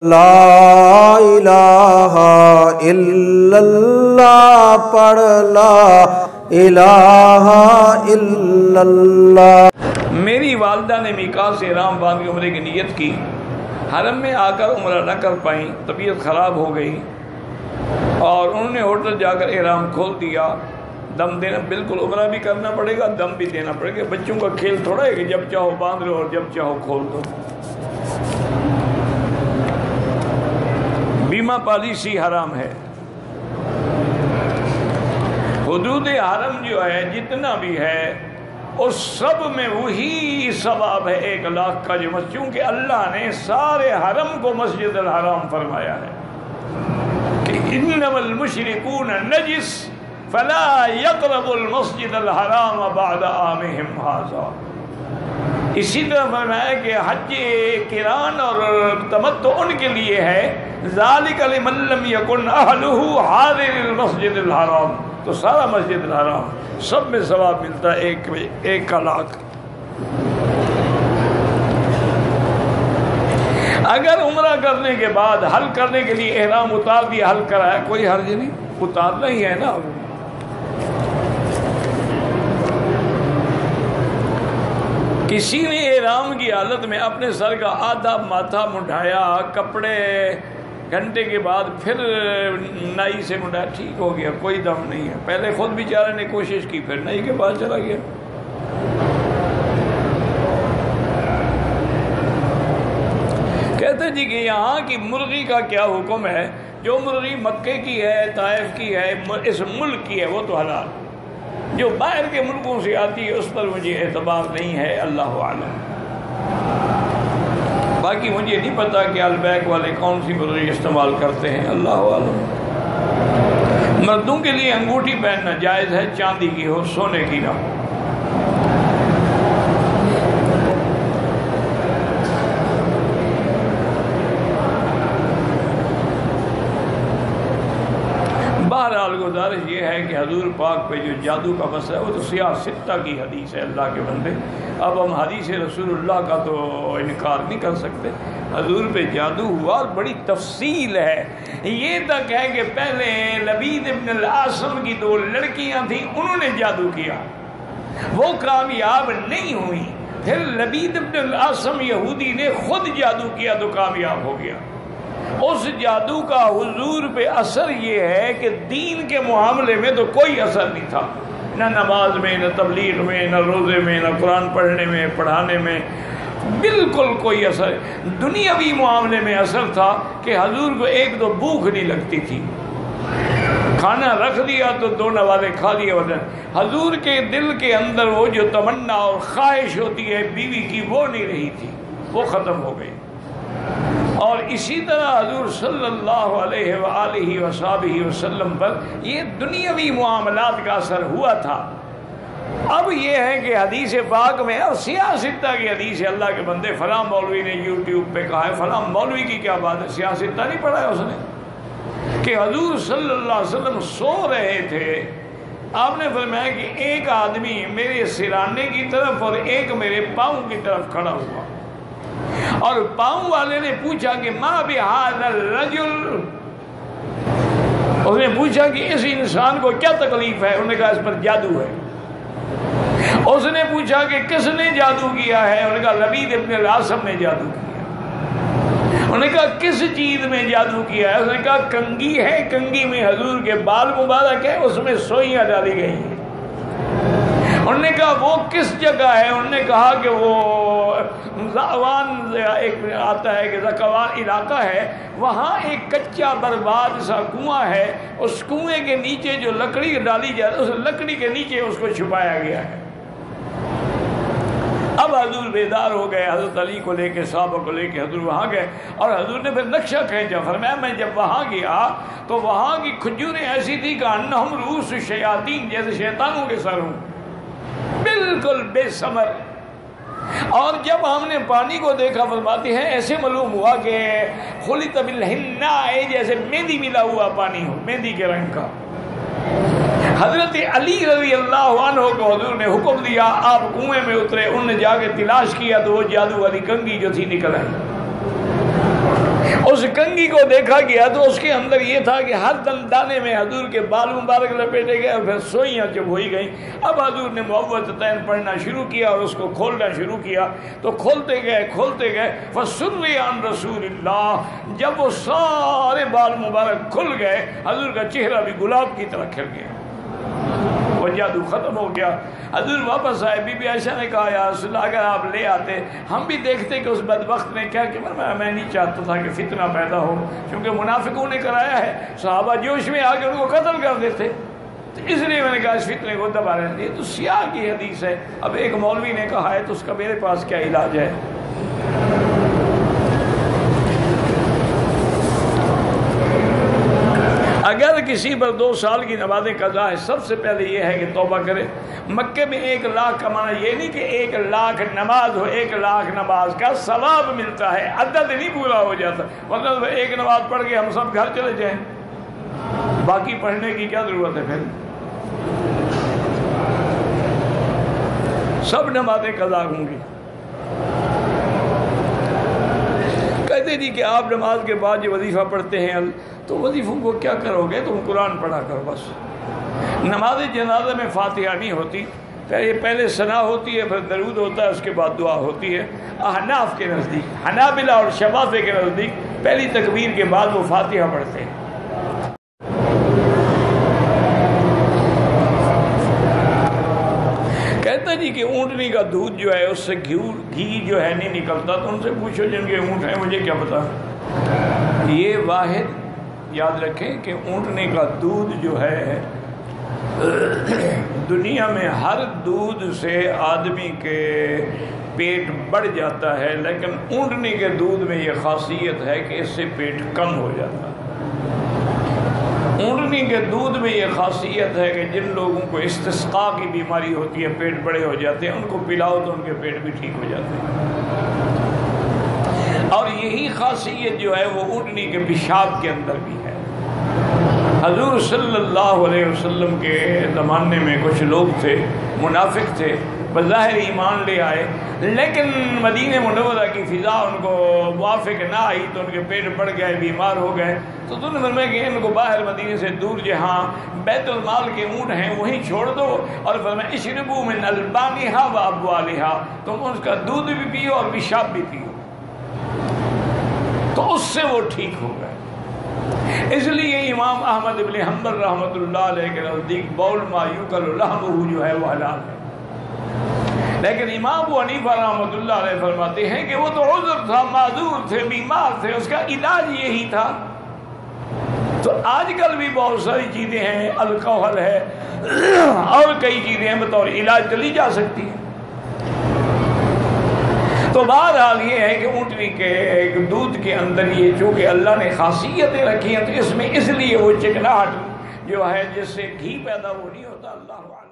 لا الہ الا اللہ پڑھ لا الہ الا اللہ۔ میری والدہ نے میقات سے احرام باندھ کے عمرے کی نیت کی، حرم میں آ کر عمرہ نہ کر پائیں، طبیعت خراب ہو گئی اور انہوں نے ہوٹل جا کر احرام کھول دیا۔ دم دینا بالکل عمرہ بھی کرنا پڑے گا، دم بھی دینا پڑے گا۔ بچوں کا کھیل تھوڑا ہے کہ جب چاہو باندھ لو اور جب چاہو کھول دو۔ بیمہ پالیسی حرام ہے۔ حدود حرم جو ہے جتنا بھی ہے اس سب میں وہی ثواب ہے 1,00,000 کا، جو چونکہ اللہ نے سارے حرم کو مسجد الحرام فرمایا ہے کہ انما المشرکون نجس فلا يقربوا المسجد الحرام بعد عامهم هذا۔ اسی طرح فرمایا کہ حج قران اور تمتع ان کے لیے ہے، ذالک لمن لم یکن اہلہ حاضر المسجد الحرام، تو سارا مسجد الحرام سب میں ثواب ملتا ہے 1,00,000۔ اگر عمرہ کرنے کے بعد حل کرنے کے لیے احرام اتار دیا، حل کرایا، کوئی حرج نہیں، اتارنا ہی ہے نا۔ کسی نے احرام کی حالت میں اپنے سر کا آدھا ماتھا مڈھایا، کپڑے گھنٹے کے بعد پھر نائی سے مڈھایا، ٹھیک ہو گیا، کوئی دم نہیں ہے۔ پہلے خود بیچارے نے کوشش کی، پھر نائی کے پاس چلا گیا۔ کہتے جی کہ یہاں کی مرغی کا کیا حکم ہے؟ جو مرغی مکے کی ہے، طائف کی ہے، اس ملک کی ہے، وہ تو حلال۔ جو باہر کے ملکوں سے آتی ہے اس پر مجھے اعتبار نہیں ہے، اللہ عالم۔ باقی مجھے نہیں پتا کہ البیک والے کون سی مرغی استعمال کرتے ہیں، اللہ عالم۔ مردوں کے لیے انگوٹھی پہننا جائز ہے، چاندی کی ہو، سونے کی نہ ہو۔ بہرحال گزارش یہ ہے کہ حضور پاک پہ جو جادو کا مسئلہ ہے وہ تو سیاہ ستہ کی حدیث ہے، اللہ کے بندے۔ اب ہم حدیث رسول اللہ کا تو انکار نہیں کر سکتے۔ حضور پہ جادو ہوا اور بڑی تفصیل ہے، یہ تک ہے کہ پہلے لبید ابن العاصم کی 2 لڑکیاں تھیں، انہوں نے جادو کیا، وہ کامیاب نہیں ہوئی۔ پھر لبید ابن العاصم یہودی نے خود جادو کیا تو کامیاب ہو گیا۔ اس جادو کا حضور پہ اثر یہ ہے کہ دین کے معاملے میں تو کوئی اثر نہیں تھا، نہ نماز میں، نہ تبلیغ میں، نہ روزے میں، نہ قرآن پڑھنے میں، پڑھانے میں، بالکل کوئی اثر۔ دنیاوی معاملے میں اثر تھا کہ حضور کو 1-2 بھوک نہیں لگتی تھی، کھانا رکھ دیا تو 2 نوالے کھا لیے، ورنہ حضور کے دل کے اندر وہ جو تمنا اور خواہش ہوتی ہے بیوی کی وہ نہیں رہی تھی، وہ ختم ہو گئی۔ اور اسی طرح حضور صلی اللہ علیہ وآلہ وصحبہ وسلم پر یہ دنیاوی معاملات کا اثر ہوا تھا۔ اب یہ ہے کہ حدیث پاک میں اور سیاہ ستہ کی حدیث ہے، اللہ کے بندے فلاں مولوی نے یوٹیوب پہ کہا ہے، فلاں مولوی کی کیا بات ہے، سیاہ ستہ نہیں پڑھا ہے اس نے، کہ حضور صلی اللہ علیہ وسلم سو رہے تھے، آپ نے فرمایا کہ ایک آدمی میرے سرانے کی طرف اور ایک میرے پاؤں کی طرف کھڑا ہوا، اور پاؤں والے نے پوچھا کہ ما بہذا الرجل، اس نے پوچھا کہ اس انسان کو کیا تکلیف ہے، انہوں نے کہا اس پر جادو ہے۔ اس نے پوچھا کہ کس نے جادو کیا ہے، انہوں نے کہا لبید ابن العاصم نے جادو کیا۔ انہوں نے کہا کس چیز میں جادو کیا ہے، اس نے کہا کنگھی ہے، کنگھی میں حضور کے بال مبارک ہے، اس میں سوئیاں ڈالی گئی ہیں۔ انہوں نے کہا وہ کس جگہ ہے، انہوں نے کہا کہ وہ زعوان ایک آتا ہے کہ زکوان علاقہ ہے، وہاں ایک کچا برباد سا کنواں ہے، اس کنویں کے نیچے جو لکڑی ڈالی جائے اس لکڑی کے نیچے اس کو چھپایا گیا ہے۔ اب حضور بیدار ہو گئے، حضرت علی کو لے کے، صحابہ کو لے کے حضور وہاں گئے، اور حضور نے پھر نقشہ کھینچا، فرمایا میں جب وہاں گیا تو وہاں کی کھجوریں ایسی تھی کہ انہم رؤوس الشیاطین، جیسے شیطانوں کے سر ہوں، بالکل بے ثمر۔ اور جب ہم نے پانی کو دیکھا، فرماتے ہیں ایسے معلوم ہوا کہ خلط بالحناء، جیسے مہندی ملا ہوا پانی ہو، مہندی کے رنگ کا۔ حضرت علی رضی اللہ عنہ کو حضور نے حکم دیا، آپ کنویں میں اترے، انہوں نے جا کے تلاش کیا تو وہ جادو والی کنگھی جو تھی نکل آئی۔ اس کنگھی کو دیکھا گیا تو اس کے اندر یہ تھا کہ ہر دندانے میں حضور کے بال مبارک لپیٹے گئے اور پھر سوئیاں جب ہوئی گئیں. اب حضور نے معوذتین پڑھنا شروع کیا اور اس کو کھولنا شروع کیا تو کھولتے گئے فَسُرِّ عَنْ رَسُولِ اللَّهِ. جب وہ سارے بال مبارک کھل گئے حضور کا چہرہ بھی گلاب کی طرح کھل گیا، وہ جادو ختم ہو گیا. حضور واپس آئے. بی بی عائشہ نے کہا یا رسول اللہ اگر آپ لے آتے ہم بھی دیکھتے کہ اس بدبخت نے کیا کیا. میں نہیں چاہتا تھا کہ فتنہ پیدا ہو، کیونکہ منافقوں نے کرایا ہے. صحابہ جوش میں آ کے ان کو قتل کر دیتے، تو اس لیے میں نے کہا اس فتنے کو دبا رہے ہیں. یہ تو سیاہ کی حدیث ہے. اب ایک مولوی نے کہا ہے تو اس کا میرے پاس کیا علاج ہے؟ اگر کسی پر 2 سال کی نمازیں قضا ہے، سب سے پہلے یہ ہے کہ توبہ کرے. مکے میں 1 لاکھ کا معنی یہ نہیں کہ 1 لاکھ نماز ہو، 1 لاکھ نماز کا ثواب ملتا ہے، عدد نہیں پورا ہو جاتا. مطلب 1 نماز پڑھ کے ہم سب گھر چلے جائیں، باقی پڑھنے کی کیا ضرورت ہے؟ پھر سب نمازیں قضا ہوں گی. کہتے جی کہ آپ نماز کے بعد جو وظیفہ پڑھتے ہیں تو وظیفوں کو کیا کرو گے؟ تم قرآن پڑھا کرو بس. نماز جنازہ میں فاتحہ نہیں ہوتی، پہلے ثنا ہوتی ہے، پھر درود ہوتا ہے، اس کے بعد دعا ہوتی ہے. احناف کے نزدیک، حنابلہ اور شفاعی کے نزدیک پہلی تکبیر کے بعد وہ فاتحہ پڑھتے ہیں. کہتا جی کہ اونٹنی کا دودھ جو ہے اس سے گھی جو ہے نہیں نکلتا. تو ان سے پوچھو جن کے اونٹ ہیں، مجھے کیا پتا. یہ واحد یاد رکھیں کہ اونٹنے کا دودھ جو ہے دنیا میں ہر دودھ سے آدمی کے پیٹ بڑھ جاتا ہے، لیکن اونٹنے کے دودھ میں یہ خاصیت ہے کہ اس سے پیٹ کم ہو جاتا ہے. اونٹنی کے دودھ میں یہ خاصیت ہے کہ جن لوگوں کو استسقاء کی بیماری ہوتی ہے، پیٹ بڑے ہو جاتے ہیں، ان کو پلاؤ تو ان کے پیٹ بھی ٹھیک ہو جاتے ہیں. اور یہی خاصیت جو ہے وہ اونٹنی کے پیشاب کے اندر بھی ہے. حضور صلی اللہ علیہ وسلم کے زمانے میں کچھ لوگ تھے، منافق تھے، بظاہر ایمان لے آئے، لیکن مدینہ منورہ کی فضا ان کو موافق نہ آئی تو ان کے پیٹ بڑھ گئے، بیمار ہو گئے. تو تم نے فرمایا کہ ان کو باہر مدینے سے دور جہاں بیت المال کے اونٹ ہیں وہیں چھوڑ دو، اور فرمایا اشربوا من البانھا و ابوالھا، تم اس کا دودھ بھی پیو اور پیشاب بھی پیو. تو اس سے وہ ٹھیک ہو گئے. اس لیے امام احمد بن حنبل رحمۃ اللہ علیہ کے نزدیک بول ما یوکل لحمہ جو ہے وہ حلال ہے. لیکن امام ابو حنیفہ رحمۃ اللہ علیہ فرماتے ہیں کہ وہ تو عذر تھا، معذور تھے، بیمار تھے، اس کا علاج یہی تھا. تو آج کل بھی بہت ساری چیزیں ہیں، الکحل ہے اور کئی چیزیں ہیں بطور علاج چلی جا سکتی ہیں. تو بہرحال یہ ہے کہ اونٹنی کے دودھ کے اندر یہ چونکہ اللہ نے خاصیتیں رکھی ہیں تو اس میں اس لیے وہ چکناہٹ جو ہے جس سے گھی پیدا وہ نہیں ہوتا. اللہ اعلم.